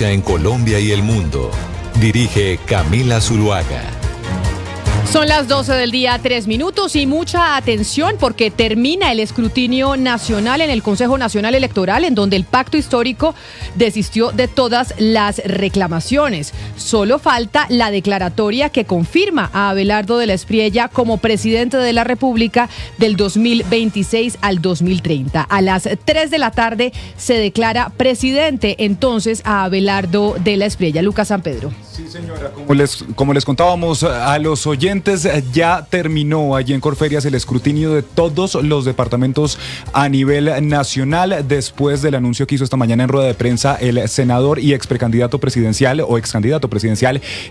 En Colombia y el mundo. Dirige Camila Zuluaga. Son las 12 del día, 3 minutos y mucha atención porque termina el escrutinio nacional en el Consejo Nacional Electoral, en donde el pacto histórico desistió de todas las reclamaciones. Solo falta la declaratoria que confirma a Abelardo de la Espriella como presidente de la República del 2026 al 2030. A las 3 de la tarde se declara presidente entonces a Abelardo de la Espriella. Lucas San Pedro. Sí, señora, como les contábamos a los oyentes, ya terminó allí en Corferias el escrutinio de todos los departamentos a nivel nacional después del anuncio que hizo esta mañana en rueda de prensa el senador y ex candidato presidencial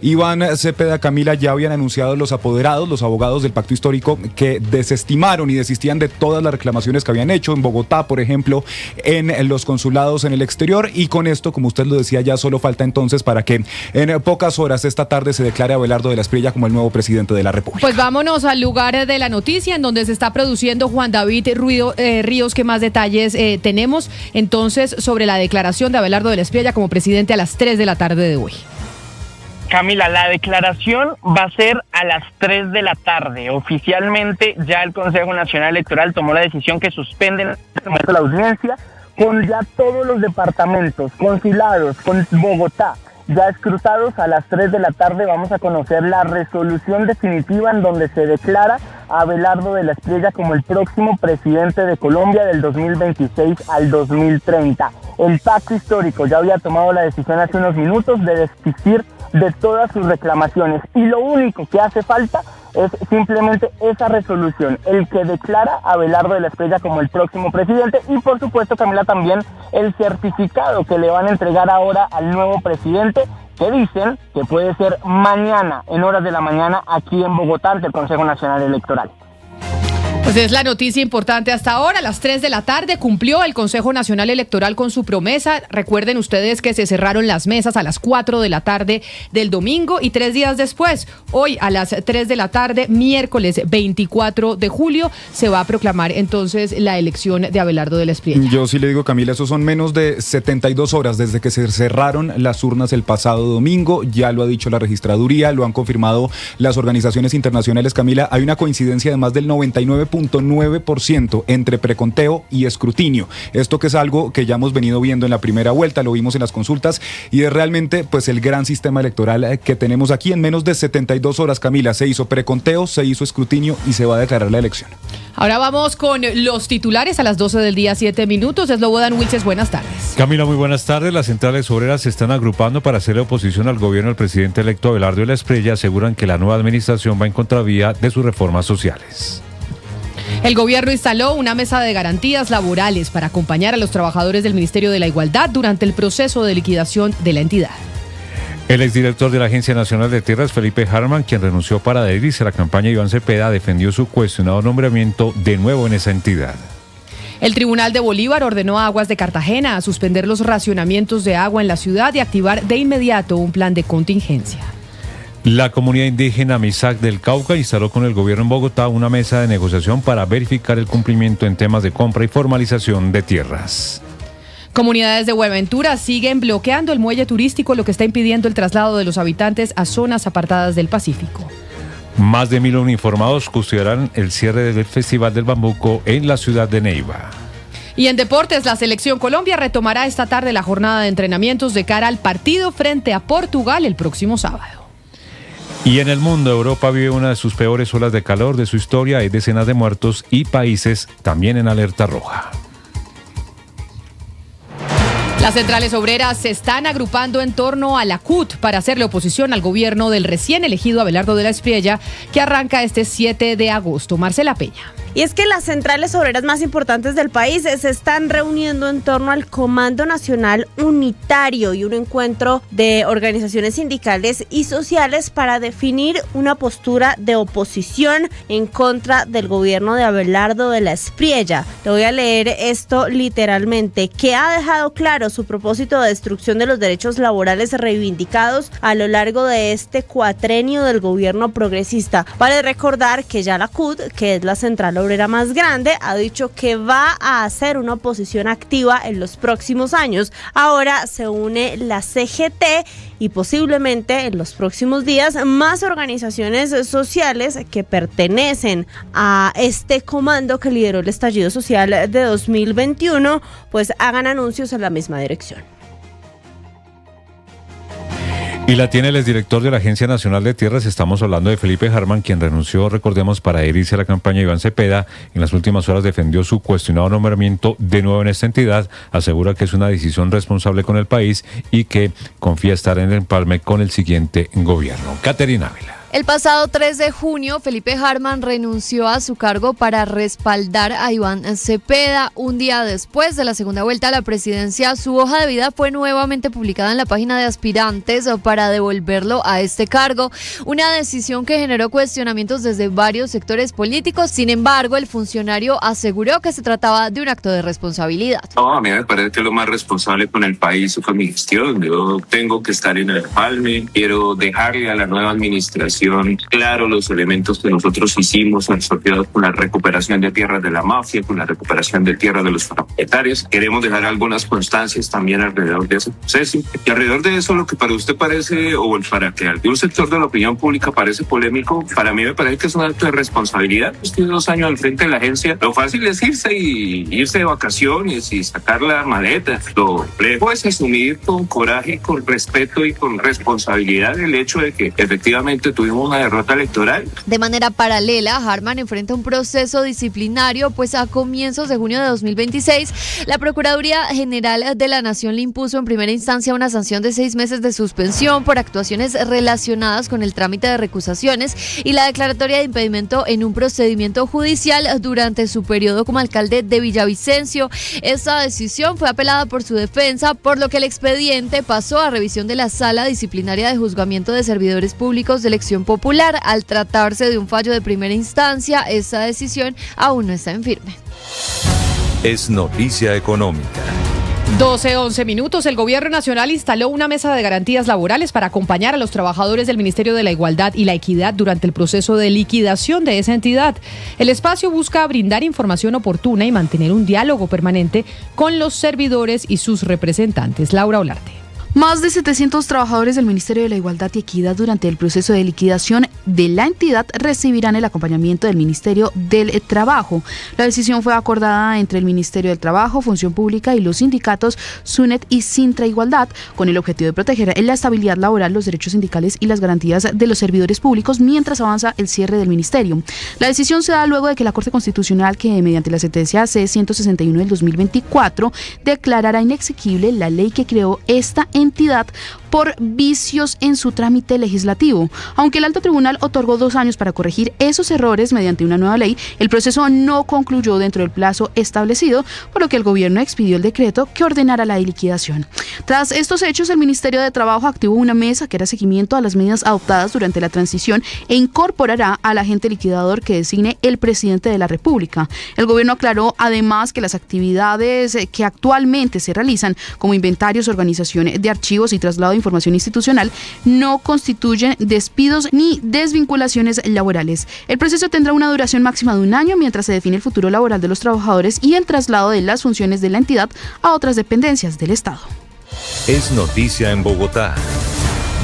Iván Cepeda. Camila, ya habían anunciado los apoderados, los abogados del pacto histórico, que desestimaron y desistían de todas las reclamaciones que habían hecho en Bogotá, por ejemplo, en los consulados en el exterior, y con esto, como usted lo decía, ya solo falta entonces para que en pocas horas esta tarde se declare a Abelardo de la Espriella como el nuevo presidente de la República. Pues vámonos al lugar de la noticia en donde se está produciendo Juan David Ríos. ¿Qué más detalles tenemos entonces sobre la declaración de Abelardo de la Espriella como presidente a las 3 de la tarde de hoy? Camila, la declaración va a ser a las 3 de la tarde. Oficialmente ya el Consejo Nacional Electoral tomó la decisión que suspende en este momento la audiencia con ya todos los departamentos, consulados, con Bogotá ya escrutados. A las 3 de la tarde vamos a conocer la resolución definitiva en donde se declara a Abelardo de la Espriella como el próximo presidente de Colombia del 2026 al 2030. El pacto histórico ya había tomado la decisión hace unos minutos de desistir de todas sus reclamaciones y lo único que hace falta es simplemente esa resolución, el que declara a Abelardo de la Espriella como el próximo presidente, y por supuesto, Camila, también el certificado que le van a entregar ahora al nuevo presidente, que dicen que puede ser mañana, en horas de la mañana, aquí en Bogotá, ante el Consejo Nacional Electoral. Pues es la noticia importante hasta ahora. A las 3 de la tarde cumplió el Consejo Nacional Electoral con su promesa. Recuerden ustedes que se cerraron las mesas a las 4 de la tarde del domingo y 3 días después, hoy a las 3 de la tarde, miércoles 24 de julio, se va a proclamar entonces la elección de Abelardo de la Espriella. Yo sí le digo, Camila, eso son menos de 72 horas desde que se cerraron las urnas el pasado domingo. Ya lo ha dicho la registraduría, lo han confirmado las organizaciones internacionales. Camila, hay una coincidencia de más del 99.9% entre preconteo y escrutinio. Esto que es algo que ya hemos venido viendo en la primera vuelta, lo vimos en las consultas, y es realmente pues el gran sistema electoral que tenemos aquí. En menos de 72 horas, Camila, se hizo preconteo, se hizo escrutinio y se va a declarar la elección. Ahora vamos con los titulares a las 12 del día, 7 minutos. Slobodan Wilches, buenas tardes. Camila, muy buenas tardes. Las centrales obreras se están agrupando para hacerle oposición al gobierno del presidente electo Abelardo de la Espriella. Aseguran que la nueva administración va en contravía de sus reformas sociales. El gobierno instaló una mesa de garantías laborales para acompañar a los trabajadores del Ministerio de la Igualdad durante el proceso de liquidación de la entidad. El exdirector de la Agencia Nacional de Tierras, Felipe Harman, quien renunció para adherirse a la campaña de Iván Cepeda, defendió su cuestionado nombramiento de nuevo en esa entidad. El Tribunal de Bolívar ordenó a Aguas de Cartagena a suspender los racionamientos de agua en la ciudad y activar de inmediato un plan de contingencia. La comunidad indígena Misak del Cauca instaló con el gobierno en Bogotá una mesa de negociación para verificar el cumplimiento en temas de compra y formalización de tierras. Comunidades de Buenaventura siguen bloqueando el muelle turístico, lo que está impidiendo el traslado de los habitantes a zonas apartadas del Pacífico. Más de 1.000 uniformados custodiarán el cierre del Festival del Bambuco en la ciudad de Neiva. Y en deportes, la Selección Colombia retomará esta tarde la jornada de entrenamientos de cara al partido frente a Portugal el próximo sábado. Y en el mundo, Europa vive una de sus peores olas de calor de su historia. Hay decenas de muertos y países también en alerta roja. Las centrales obreras se están agrupando en torno a la CUT para hacerle oposición al gobierno del recién elegido Abelardo de la Espriella, que arranca este 7 de agosto. Marcela Peña. Y es que las centrales obreras más importantes del país se están reuniendo en torno al Comando Nacional Unitario y un encuentro de organizaciones sindicales y sociales para definir una postura de oposición en contra del gobierno de Abelardo de la Espriella. Te voy a leer esto literalmente, que ha dejado claro su propósito de destrucción de los derechos laborales reivindicados a lo largo de este cuatrenio del gobierno progresista. Vale recordar que ya la CUT, que es la central obrera obrera más grande, ha dicho que va a hacer una oposición activa en los próximos años. Ahora se une la CGT y posiblemente en los próximos días más organizaciones sociales que pertenecen a este comando que lideró el estallido social de 2021, pues hagan anuncios en la misma dirección. Y la tiene el exdirector de la Agencia Nacional de Tierras. Estamos hablando de Felipe Hartman, quien renunció, recordemos, para adherirse a la campaña de Iván Cepeda. En las últimas horas defendió su cuestionado nombramiento de nuevo en esta entidad. Asegura que es una decisión responsable con el país y que confía estar en el empalme con el siguiente gobierno. Caterina Ávila. El pasado 3 de junio, Felipe Hartman renunció a su cargo para respaldar a Iván Cepeda. Un día después de la segunda vuelta a la presidencia, su hoja de vida fue nuevamente publicada en la página de aspirantes para devolverlo a este cargo. Una decisión que generó cuestionamientos desde varios sectores políticos. Sin embargo, el funcionario aseguró que se trataba de un acto de responsabilidad. No, a mí me parece que lo más responsable con el país fue mi gestión. Yo tengo que estar en el empalme. Quiero dejarle a la nueva administración claro los elementos que nosotros hicimos asociados con la recuperación de tierras de la mafia, con la recuperación de tierras de los propietarios. Queremos dejar algunas constancias también alrededor de ese proceso. Y alrededor de eso, lo que para usted parece, o para que algún sector de la opinión pública parece polémico, para mí me parece que es un acto de responsabilidad. Estoy 2 años al frente de la agencia. Lo fácil es irse de vacaciones y sacar la maleta. Lo complejo es asumir con coraje, con respeto y con responsabilidad el hecho de que efectivamente tuvimos una derrota electoral. De manera paralela, Hartman enfrenta un proceso disciplinario, pues a comienzos de junio de 2026, la Procuraduría General de la Nación le impuso en primera instancia una sanción de 6 meses de suspensión por actuaciones relacionadas con el trámite de recusaciones y la declaratoria de impedimento en un procedimiento judicial durante su periodo como alcalde de Villavicencio. Esta decisión fue apelada por su defensa, por lo que el expediente pasó a revisión de la Sala Disciplinaria de Juzgamiento de Servidores Públicos de Elección Popular. Al tratarse de un fallo de primera instancia, esta decisión aún no está en firme. Es noticia económica. 12:11 minutos. El Gobierno Nacional instaló una mesa de garantías laborales para acompañar a los trabajadores del Ministerio de la Igualdad y la Equidad durante el proceso de liquidación de esa entidad. El espacio busca brindar información oportuna y mantener un diálogo permanente con los servidores y sus representantes. Laura Olarte. Más de 700 trabajadores del Ministerio de la Igualdad y Equidad durante el proceso de liquidación de la entidad recibirán el acompañamiento del Ministerio del Trabajo. La decisión fue acordada entre el Ministerio del Trabajo, Función Pública y los sindicatos SUNET y Sintra Igualdad, con el objetivo de proteger la estabilidad laboral, los derechos sindicales y las garantías de los servidores públicos mientras avanza el cierre del ministerio. La decisión se da luego de que la Corte Constitucional, que mediante la sentencia C-161 del 2024, declarara inexequible la ley que creó esta entidad por vicios en su trámite legislativo. Aunque el Alto Tribunal otorgó 2 años para corregir esos errores mediante una nueva ley, el proceso no concluyó dentro del plazo establecido, por lo que el gobierno expidió el decreto que ordenara la liquidación. Tras estos hechos, el Ministerio de Trabajo activó una mesa que hará seguimiento a las medidas adoptadas durante la transición e incorporará al agente liquidador que designe el presidente de la República. El gobierno aclaró además que las actividades que actualmente se realizan, como inventarios, organización de archivos y traslado de información institucional, no constituyen despidos ni desvinculaciones laborales. El proceso tendrá una duración máxima de 1 año mientras se define el futuro laboral de los trabajadores y el traslado de las funciones de la entidad a otras dependencias del Estado. Es noticia en Bogotá.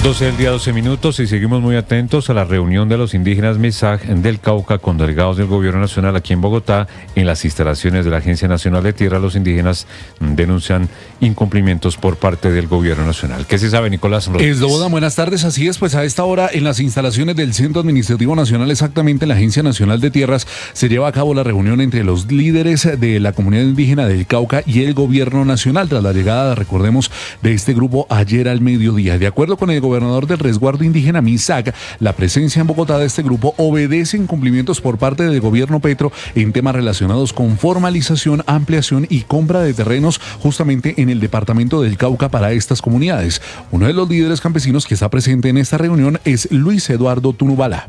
12 del día, 12 minutos, y seguimos muy atentos a la reunión de los indígenas Misak del Cauca con delegados del Gobierno Nacional aquí en Bogotá. En las instalaciones de la Agencia Nacional de Tierra, los indígenas denuncian incumplimientos por parte del Gobierno Nacional. ¿Qué se sabe, Nicolás Rodríguez? Esloboda, buenas tardes. Así es, pues a esta hora en las instalaciones del Centro Administrativo Nacional, exactamente en la Agencia Nacional de Tierras, se lleva a cabo la reunión entre los líderes de la comunidad indígena del Cauca y el Gobierno Nacional tras la llegada, recordemos, de este grupo ayer al mediodía. De acuerdo con el gobernador del resguardo indígena Misak, la presencia en Bogotá de este grupo obedece incumplimientos por parte del gobierno Petro en temas relacionados con formalización, ampliación y compra de terrenos justamente en el departamento del Cauca para estas comunidades. Uno de los líderes campesinos que está presente en esta reunión es Luis Eduardo Tunubala.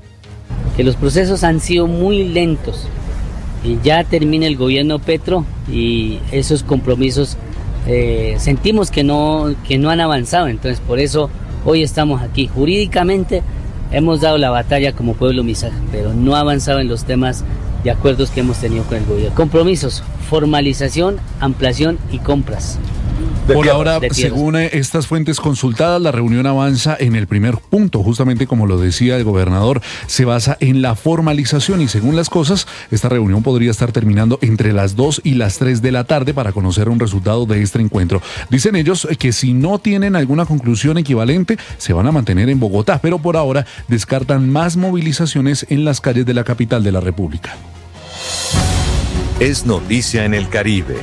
Que los procesos han sido muy lentos y ya termina el gobierno Petro y esos compromisos sentimos que no han avanzado, entonces por eso hoy estamos aquí. Jurídicamente hemos dado la batalla como pueblo Misak, pero no ha avanzado en los temas de acuerdos que hemos tenido con el gobierno. Compromisos, formalización, ampliación y compras. Por ahora, según estas fuentes consultadas, la reunión avanza en el primer punto, justamente como lo decía el gobernador, se basa en la formalización y según las cosas, esta reunión podría estar terminando entre las 2 y las 3 de la tarde para conocer un resultado de este encuentro. Dicen ellos que si no tienen alguna conclusión equivalente, se van a mantener en Bogotá, pero por ahora descartan más movilizaciones en las calles de la capital de la República. Es noticia en el Caribe.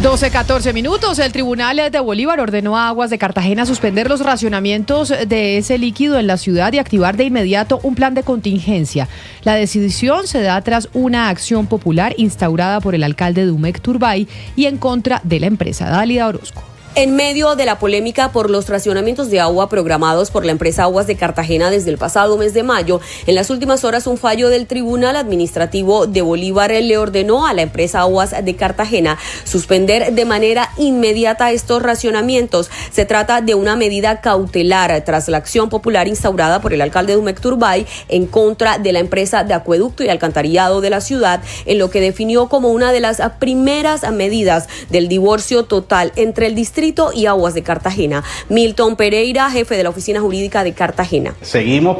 12:14 minutos. El Tribunal de Bolívar ordenó a Aguas de Cartagena suspender los racionamientos de ese líquido en la ciudad y activar de inmediato un plan de contingencia. La decisión se da tras una acción popular instaurada por el alcalde Dumec Turbay y en contra de la empresa. Dálida Orozco. En medio de la polémica por los racionamientos de agua programados por la empresa Aguas de Cartagena desde el pasado mes de mayo, en las últimas horas un fallo del Tribunal Administrativo de Bolívar le ordenó a la empresa Aguas de Cartagena suspender de manera inmediata estos racionamientos. Se trata de una medida cautelar tras la acción popular instaurada por el alcalde Dumec Turbay en contra de la empresa de acueducto y alcantarillado de la ciudad, en lo que definió como una de las primeras medidas del divorcio total entre el distrito y Aguas de Cartagena. Milton Pereira, jefe de la Oficina Jurídica de Cartagena. Seguimos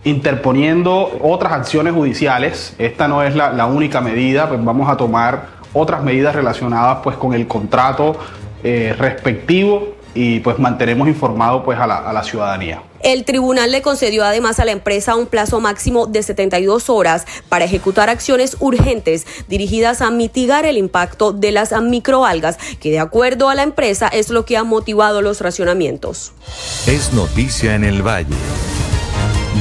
interponiendo otras acciones judiciales. Esta no es la única medida, vamos a tomar otras medidas relacionadas con el contrato respectivo y mantenemos informado a la ciudadanía. El tribunal le concedió además a la empresa un plazo máximo de 72 horas para ejecutar acciones urgentes dirigidas a mitigar el impacto de las microalgas, que de acuerdo a la empresa es lo que ha motivado los racionamientos. Es noticia en el Valle.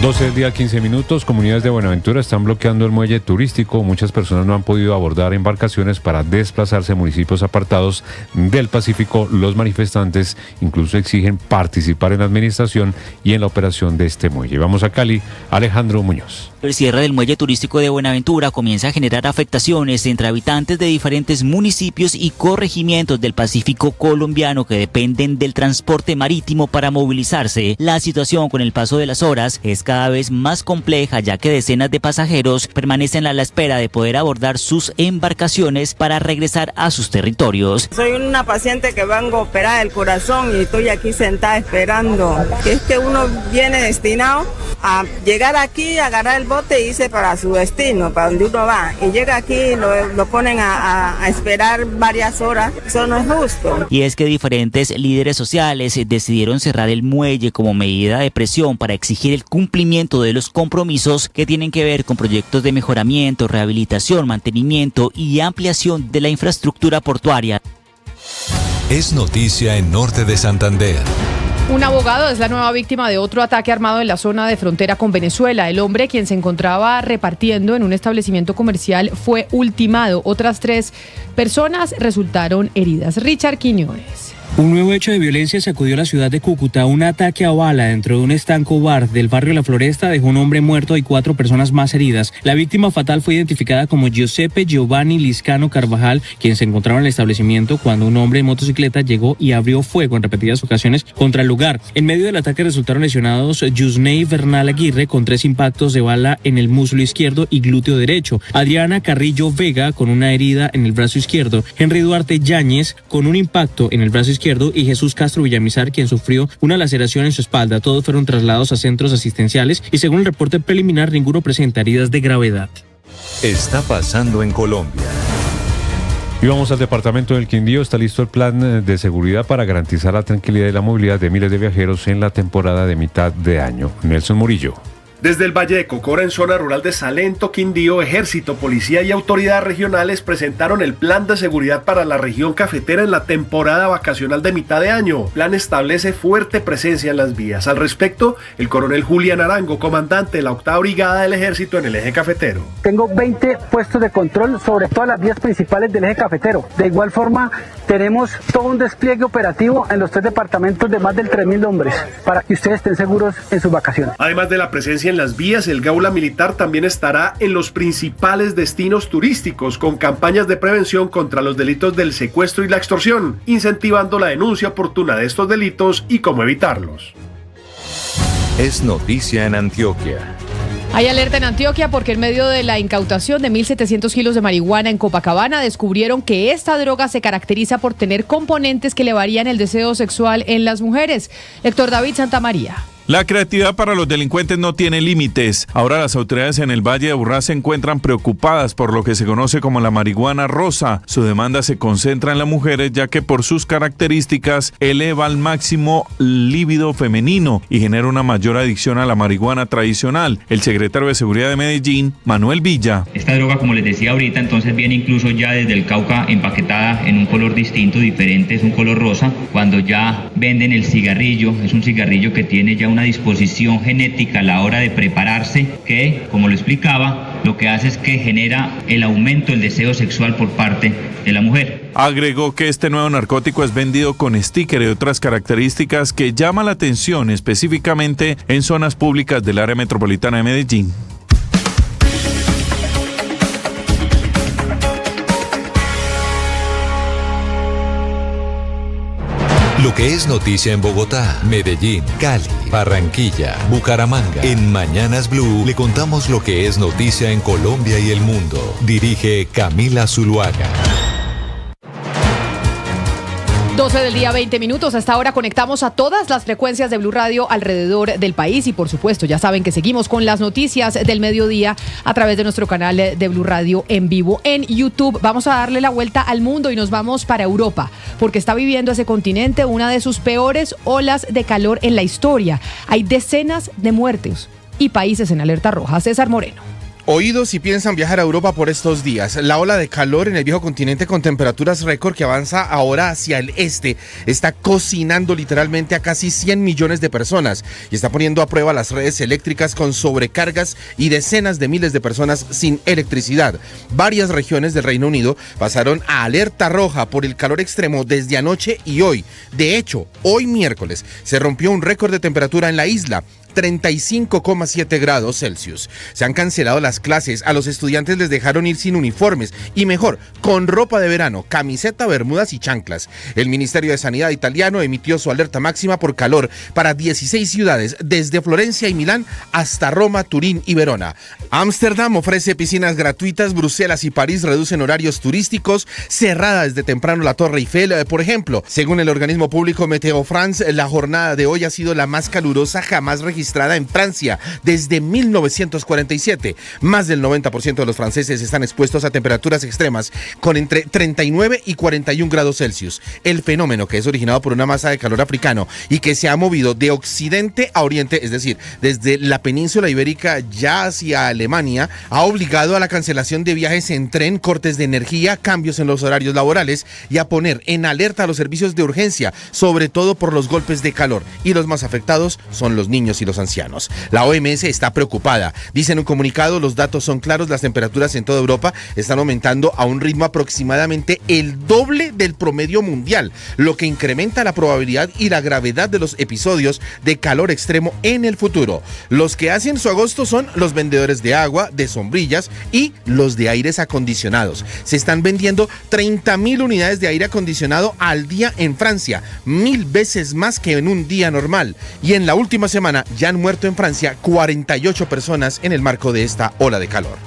12 del día, 15 minutos. Comunidades de Buenaventura están bloqueando el muelle turístico. Muchas personas no han podido abordar embarcaciones para desplazarse a municipios apartados del Pacífico. Los manifestantes incluso exigen participar en la administración y en la operación de este muelle. Vamos a Cali, Alejandro Muñoz. El cierre del muelle turístico de Buenaventura comienza a generar afectaciones entre habitantes de diferentes municipios y corregimientos del Pacífico colombiano que dependen del transporte marítimo para movilizarse. La situación con el paso de las horas es cada vez más compleja, ya que decenas de pasajeros permanecen a la espera de poder abordar sus embarcaciones para regresar a sus territorios. Soy una paciente que vengo operada del corazón y estoy aquí sentada esperando. Es que uno viene destinado a llegar aquí, agarrar el bote e irse para su destino, para donde uno va. Y llega aquí y lo ponen a esperar varias horas. Eso no es justo. Y es que diferentes líderes sociales decidieron cerrar el muelle como medida de presión para exigir el cumplimiento de los compromisos que tienen que ver con proyectos de mejoramiento, rehabilitación, mantenimiento y ampliación de la infraestructura portuaria. Es noticia en Norte de Santander. Un abogado es la nueva víctima de otro ataque armado en la zona de frontera con Venezuela. El hombre, quien se encontraba repartiendo en un establecimiento comercial, fue ultimado. Otras 3 personas resultaron heridas. Richard Quiñones. Un nuevo hecho de violencia sacudió la ciudad de Cúcuta. Un ataque a bala dentro de un estanco bar del barrio La Floresta dejó un hombre muerto y 4 personas más heridas. La víctima fatal fue identificada como Giuseppe Giovanni Liscano Carvajal, quien se encontraba en el establecimiento cuando un hombre en motocicleta llegó y abrió fuego en repetidas ocasiones contra el lugar. En medio del ataque resultaron lesionados Yusney Bernal Aguirre con 3 impactos de bala en el muslo izquierdo y glúteo derecho, Adriana Carrillo Vega con una herida en el brazo izquierdo, Henry Duarte Yáñez con un impacto en el brazo izquierdo y Jesús Castro Villamizar, quien sufrió una laceración en su espalda. Todos fueron trasladados a centros asistenciales y según el reporte preliminar ninguno presenta heridas de gravedad. Está pasando en Colombia. Y vamos al departamento del Quindío. Está listo el plan de seguridad para garantizar la tranquilidad y la movilidad de miles de viajeros en la temporada de mitad de año. Nelson Murillo. Desde el Valle de Cocora, en zona rural de Salento, Quindío, Ejército, Policía y autoridades regionales presentaron el plan de seguridad para la región cafetera en la temporada vacacional de mitad de año. El plan establece fuerte presencia en las vías. Al respecto, el coronel Julián Arango, comandante de la 8ª Brigada del Ejército en el eje cafetero. Tengo 20 puestos de control sobre todas las vías principales del eje cafetero. De igual forma, tenemos todo un despliegue operativo en los 3 departamentos de más de 3.000 hombres para que ustedes estén seguros en sus vacaciones. Además de la presencia en las vías, el Gaula Militar también estará en los principales destinos turísticos con campañas de prevención contra los delitos del secuestro y la extorsión, incentivando la denuncia oportuna de estos delitos y cómo evitarlos. Es noticia en Antioquia. Hay alerta en Antioquia porque en medio de la incautación de 1.700 kilos de marihuana en Copacabana descubrieron que esta droga se caracteriza por tener componentes que elevarían el deseo sexual en las mujeres. Héctor David Santamaría. La creatividad para los delincuentes no tiene límites. Ahora las autoridades en el Valle de Aburrá se encuentran preocupadas por lo que se conoce como la marihuana rosa. Su demanda se concentra en las mujeres ya que por sus características eleva al máximo líbido femenino y genera una mayor adicción a la marihuana tradicional. El secretario de Seguridad de Medellín, Manuel Villa. Esta droga, como les decía ahorita, entonces viene incluso ya desde el Cauca empaquetada en un color distinto, diferente, es un color rosa. Cuando ya venden el cigarrillo, es un cigarrillo que tiene ya una disposición genética a la hora de prepararse que, como lo explicaba, lo que hace es que genera el aumento del deseo sexual por parte de la mujer. Agregó que este nuevo narcótico es vendido con sticker y otras características que llaman la atención específicamente en zonas públicas del área metropolitana de Medellín. Lo que es noticia en Bogotá, Medellín, Cali, Barranquilla, Bucaramanga. En Mañanas Blue le contamos lo que es noticia en Colombia y el mundo. Dirige Camila Zuluaga. 12 del día, 20 minutos. Hasta ahora conectamos a todas las frecuencias de Blue Radio alrededor del país y por supuesto ya saben que seguimos con las noticias del mediodía a través de nuestro canal de Blue Radio en vivo en YouTube. Vamos a darle la vuelta al mundo y nos vamos para Europa porque está viviendo ese continente una de sus peores olas de calor en la historia. Hay decenas de muertes y países en alerta roja. César Moreno. Oídos si piensan viajar a Europa por estos días. La ola de calor en el viejo continente con temperaturas récord que avanza ahora hacia el este está cocinando literalmente a casi 100 millones de personas y está poniendo a prueba las redes eléctricas con sobrecargas y decenas de miles de personas sin electricidad. Varias regiones del Reino Unido pasaron a alerta roja por el calor extremo desde anoche y hoy. De hecho, hoy miércoles se rompió un récord de temperatura en la isla. 35,7 grados Celsius. Se han cancelado las clases, a los estudiantes les dejaron ir sin uniformes y mejor, con ropa de verano, camiseta, bermudas y chanclas. El Ministerio de Sanidad italiano emitió su alerta máxima por calor para 16 ciudades, desde Florencia y Milán hasta Roma, Turín y Verona. Ámsterdam ofrece piscinas gratuitas, Bruselas y París reducen horarios turísticos, cerrada desde temprano la Torre Eiffel, por ejemplo. Según el organismo público Meteo France, la jornada de hoy ha sido la más calurosa jamás registrada en Francia desde 1947. Más del 90% de los franceses están expuestos a temperaturas extremas con entre 39 y 41 grados Celsius. El fenómeno, que es originado por una masa de calor africano y que se ha movido de occidente a oriente, es decir, desde la península ibérica ya hacia Alemania, ha obligado a la cancelación de viajes en tren, cortes de energía, cambios en los horarios laborales y a poner en alerta a los servicios de urgencia, sobre todo por los golpes de calor. Y los más afectados son los niños y los ancianos. La OMS está preocupada. Dice en un comunicado, los datos son claros, las temperaturas en toda Europa están aumentando a un ritmo aproximadamente el doble del promedio mundial, lo que incrementa la probabilidad y la gravedad de los episodios de calor extremo en el futuro. Los que hacen su agosto son los vendedores de agua, de sombrillas y los de aires acondicionados. Se están vendiendo 30.000 unidades de aire acondicionado al día en Francia, 1.000 veces más que en un día normal. Y en la última semana ya han muerto en Francia 48 personas en el marco de esta ola de calor.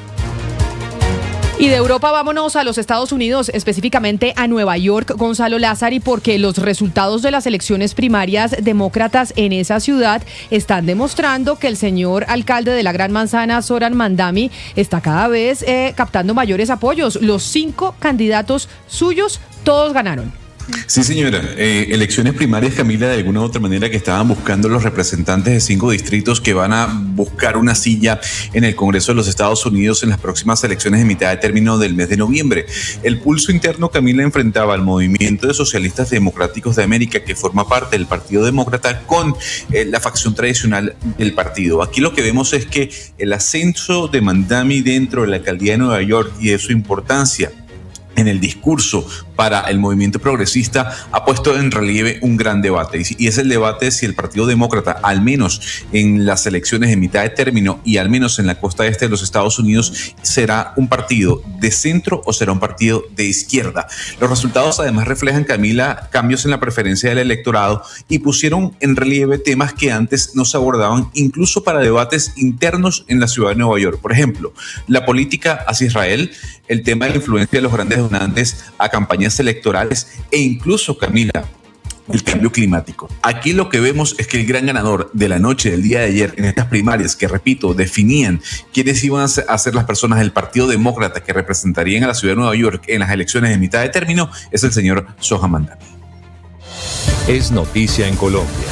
Y de Europa vámonos a los Estados Unidos, específicamente a Nueva York, Gonzalo Lázari, porque los resultados de las elecciones primarias demócratas en esa ciudad están demostrando que el señor alcalde de la Gran Manzana, Zoran Mandami, está cada vez captando mayores apoyos. Los 5 candidatos suyos, todos ganaron. Sí, señora. Elecciones primarias, Camila, de alguna u otra manera que estaban buscando los representantes de 5 distritos que van a buscar una silla en el Congreso de los Estados Unidos en las próximas elecciones de mitad de término del mes de noviembre. El pulso interno, Camila, enfrentaba al Movimiento de Socialistas Democráticos de América, que forma parte del Partido Demócrata, con la facción tradicional del partido. Aquí lo que vemos es que el ascenso de Mandami dentro de la alcaldía de Nueva York y de su importancia en el discurso para el movimiento progresista, ha puesto en relieve un gran debate. Y es el debate de si el Partido Demócrata, al menos en las elecciones de mitad de término y al menos en la costa este de los Estados Unidos, será un partido de centro o será un partido de izquierda. Los resultados además reflejan, Camila, cambios en la preferencia del electorado y pusieron en relieve temas que antes no se abordaban, incluso para debates internos en la ciudad de Nueva York. Por ejemplo, la política hacia Israel, el tema de la influencia de los grandes donantes a campañas electorales e incluso, Camila, el cambio climático. Aquí lo que vemos es que el gran ganador de la noche del día de ayer en estas primarias, que repito, definían quiénes iban a ser las personas del Partido Demócrata que representarían a la ciudad de Nueva York en las elecciones de mitad de término, es el señor Zohar Mamdani. Es noticia en Colombia.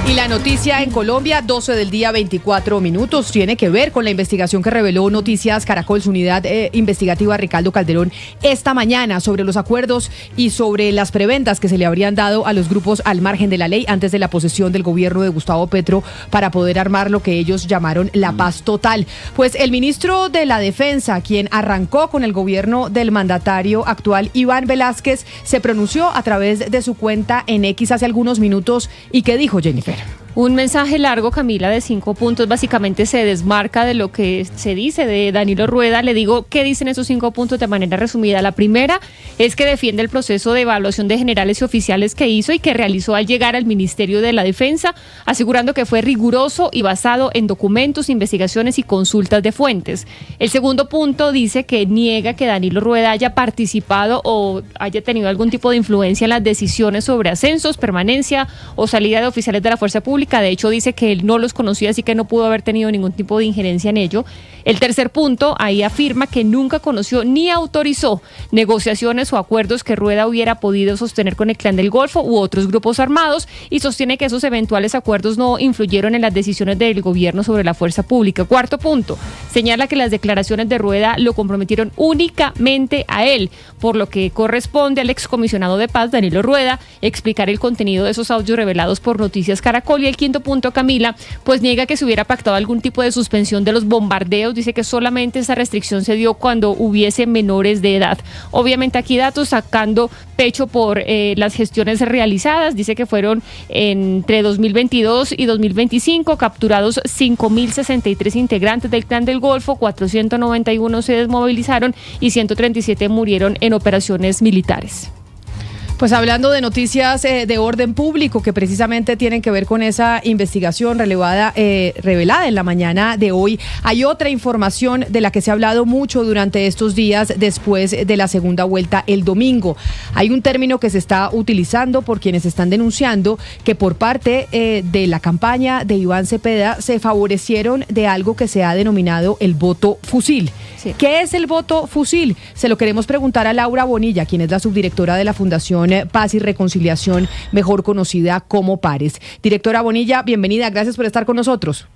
Y la noticia en Colombia, 12 del día, 24 minutos, tiene que ver con la investigación que reveló Noticias Caracol, su unidad investigativa Ricardo Calderón, esta mañana sobre los acuerdos y sobre las preventas que se le habrían dado a los grupos al margen de la ley antes de la posesión del gobierno de Gustavo Petro para poder armar lo que ellos llamaron la paz total. Pues el ministro de la Defensa, quien arrancó con el gobierno del mandatario actual, Iván Velásquez, se pronunció a través de su cuenta en X hace algunos minutos. ¿Y qué dijo, Jennifer? Un mensaje largo, Camila, de 5 puntos. Básicamente se desmarca de lo que se dice de Danilo Rueda. Le digo qué dicen esos 5 puntos de manera resumida. La primera es que defiende el proceso de evaluación de generales y oficiales que hizo y que realizó al llegar al Ministerio de la Defensa, asegurando que fue riguroso y basado en documentos, investigaciones y consultas de fuentes. El segundo punto dice que niega que Danilo Rueda haya participado o haya tenido algún tipo de influencia en las decisiones sobre ascensos, permanencia o salida de oficiales de la Fuerza Pública. De hecho, dice que él no los conocía, así que no pudo haber tenido ningún tipo de injerencia en ello. El tercer punto, ahí afirma que nunca conoció ni autorizó negociaciones o acuerdos que Rueda hubiera podido sostener con el Clan del Golfo u otros grupos armados, y sostiene que esos eventuales acuerdos no influyeron en las decisiones del gobierno sobre la fuerza pública. Cuarto punto, señala que las declaraciones de Rueda lo comprometieron únicamente a él, por lo que corresponde al excomisionado de paz, Danilo Rueda, explicar el contenido de esos audios revelados por Noticias Caracol. Y el quinto punto, Camila, pues niega que se hubiera pactado algún tipo de suspensión de los bombardeos. Dice que solamente esa restricción se dio cuando hubiese menores de edad. Obviamente aquí datos sacando pecho por las gestiones realizadas. Dice que fueron entre 2022 y 2025 capturados 5.063 integrantes del Clan del Golfo, 491 se desmovilizaron y 137 murieron en operaciones militares. Pues hablando de noticias de orden público que precisamente tienen que ver con esa investigación revelada en la mañana de hoy, hay otra información de la que se ha hablado mucho durante estos días después de la segunda vuelta el domingo. Hay un término que se está utilizando por quienes están denunciando que por parte de la campaña de Iván Cepeda se favorecieron de algo que se ha denominado el voto fusil. Sí. ¿Qué es el voto fusil? Se lo queremos preguntar a Laura Bonilla, quien es la subdirectora de la Fundación Paz y Reconciliación, mejor conocida como PARES. Directora Bonilla, bienvenida, gracias por estar con nosotros.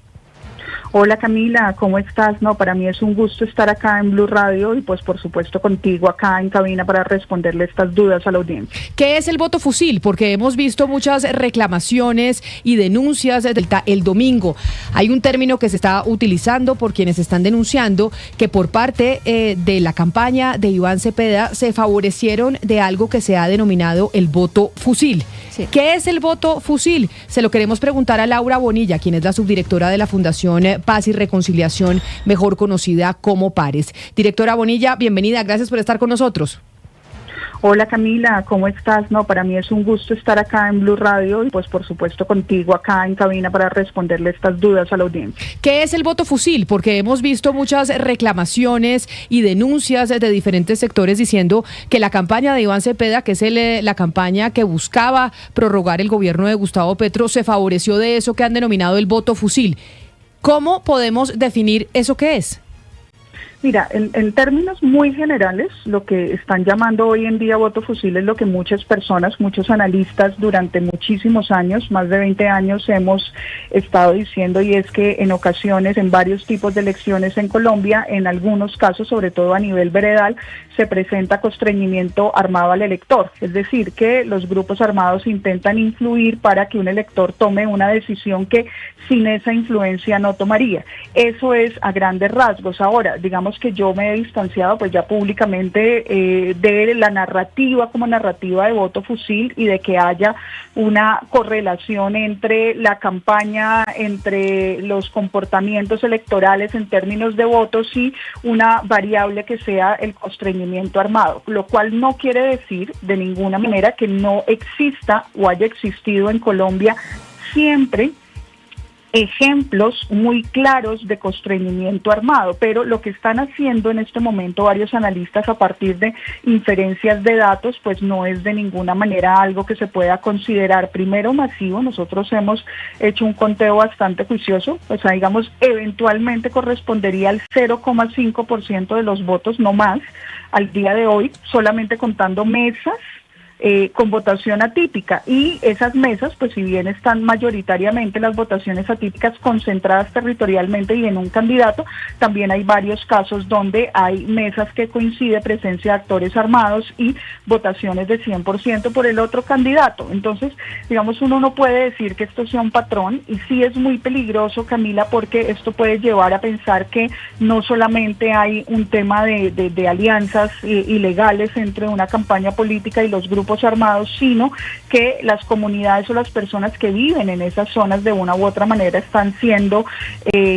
Hola Camila, ¿cómo estás? No, para mí es un gusto estar acá en Blue Radio y pues por supuesto contigo acá en cabina para responderle estas dudas a la audiencia. ¿Qué es el voto fusil? Porque hemos visto muchas reclamaciones y denuncias el domingo. Hay un término que se está utilizando por quienes están denunciando que por parte de la campaña de Iván Cepeda se favorecieron de algo que se ha denominado el voto fusil. Sí. ¿Qué es el voto fusil? Se lo queremos preguntar a Laura Bonilla, quien es la subdirectora de la Fundación Paz y Reconciliación, mejor conocida como PARES. Directora Bonilla, bienvenida, gracias por estar con nosotros. Hola Camila, ¿cómo estás? No, para mí es un gusto estar acá en Blue Radio y pues por supuesto contigo acá en cabina para responderle estas dudas a la audiencia. ¿Qué es el voto fusil? Porque hemos visto muchas reclamaciones y denuncias de diferentes sectores diciendo que la campaña de Iván Cepeda, que es la campaña que buscaba prorrogar el gobierno de Gustavo Petro, se favoreció de eso que han denominado el voto fusil. ¿Cómo podemos definir eso que es? Mira, en términos muy generales, lo que están llamando hoy en día voto fusil es lo que muchas personas, muchos analistas durante muchísimos años, más de 20 años, hemos estado diciendo, y es que en ocasiones, en varios tipos de elecciones en Colombia, en algunos casos, sobre todo a nivel veredal, se presenta constreñimiento armado al elector, es decir, que los grupos armados intentan influir para que un elector tome una decisión que sin esa influencia no tomaría. Eso es a grandes rasgos. Ahora, digamos digamos que yo me he distanciado pues ya públicamente de la narrativa como narrativa de voto fusil y de que haya una correlación entre la campaña, entre los comportamientos electorales en términos de votos y una variable que sea el constreñimiento armado, lo cual no quiere decir de ninguna manera que no exista o haya existido en Colombia siempre ejemplos muy claros de constreñimiento armado, pero lo que están haciendo en este momento varios analistas a partir de inferencias de datos, pues no es de ninguna manera algo que se pueda considerar primero masivo. Nosotros hemos hecho un conteo bastante juicioso, pues digamos eventualmente correspondería al 0,5% de los votos, no más, al día de hoy, solamente contando mesas con votación atípica, y esas mesas, pues si bien están mayoritariamente las votaciones atípicas concentradas territorialmente y en un candidato, también hay varios casos donde hay mesas que coincide presencia de actores armados y votaciones de 100% por el otro candidato. Entonces, digamos, uno no puede decir que esto sea un patrón, y sí es muy peligroso, Camila, porque esto puede llevar a pensar que no solamente hay un tema de alianzas ilegales entre una campaña política y los grupos armados, sino que las comunidades o las personas que viven en esas zonas de una u otra manera están siendo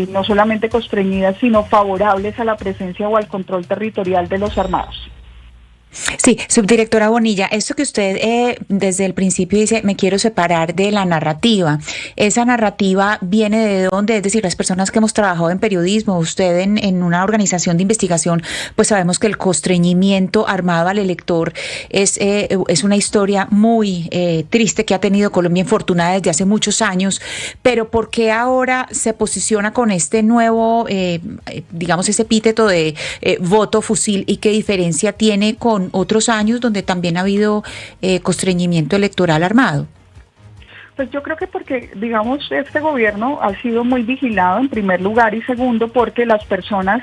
no solamente constreñidas, sino favorables a la presencia o al control territorial de los armados. Sí, subdirectora Bonilla, esto que usted desde el principio dice, me quiero separar de la narrativa, ¿esa narrativa viene de dónde? Es decir, las personas que hemos trabajado en periodismo, usted en una organización de investigación, pues sabemos que el constreñimiento armado al elector es una historia muy triste que ha tenido Colombia, infortunada desde hace muchos años, pero ¿por qué ahora se posiciona con este nuevo, digamos, ese epíteto de voto fusil, y qué diferencia tiene con otros años donde también ha habido constreñimiento electoral armado? Pues yo creo que porque, digamos, este gobierno ha sido muy vigilado en primer lugar, y segundo porque las personas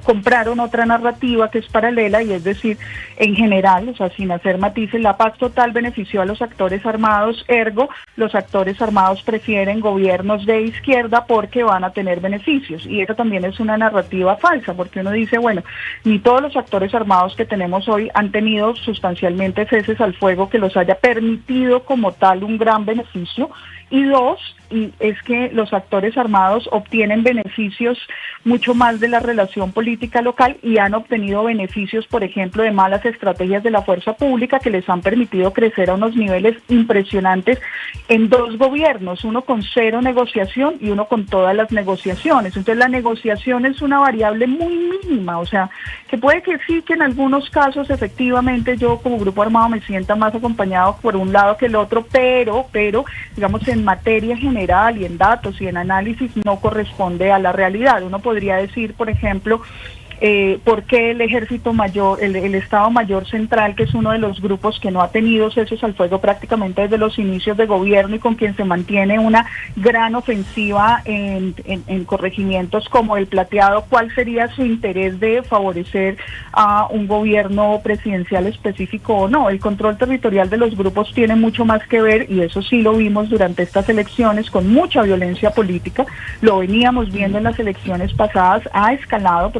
compraron otra narrativa que es paralela, y es decir, en general, o sea, sin hacer matices, la paz total benefició a los actores armados, ergo, los actores armados prefieren gobiernos de izquierda porque van a tener beneficios, y eso también es una narrativa falsa, porque uno dice, bueno, ni todos los actores armados que tenemos hoy han tenido sustancialmente ceses al fuego que los haya permitido como tal un gran beneficio. Y dos, y es que los actores armados obtienen beneficios mucho más de la relación política local, y han obtenido beneficios, por ejemplo, de malas estrategias de la fuerza pública que les han permitido crecer a unos niveles impresionantes en dos gobiernos, uno con cero negociación y uno con todas las negociaciones. Entonces la negociación es una variable muy mínima, o sea, que puede que sí, que en algunos casos efectivamente yo como grupo armado me sienta más acompañado por un lado que el otro, pero digamos, en materia general y en datos y en análisis no corresponde a la realidad. Uno podría decir, por ejemplo, por qué el Ejército Mayor, el Estado Mayor Central, que es uno de los grupos que no ha tenido ceses al fuego prácticamente desde los inicios de gobierno y con quien se mantiene una gran ofensiva en corregimientos como el Plateado, ¿cuál sería su interés de favorecer a un gobierno presidencial específico o no? El control territorial de los grupos tiene mucho más que ver, y eso sí lo vimos durante estas elecciones con mucha violencia política, lo veníamos viendo en las elecciones pasadas, ha escalado porque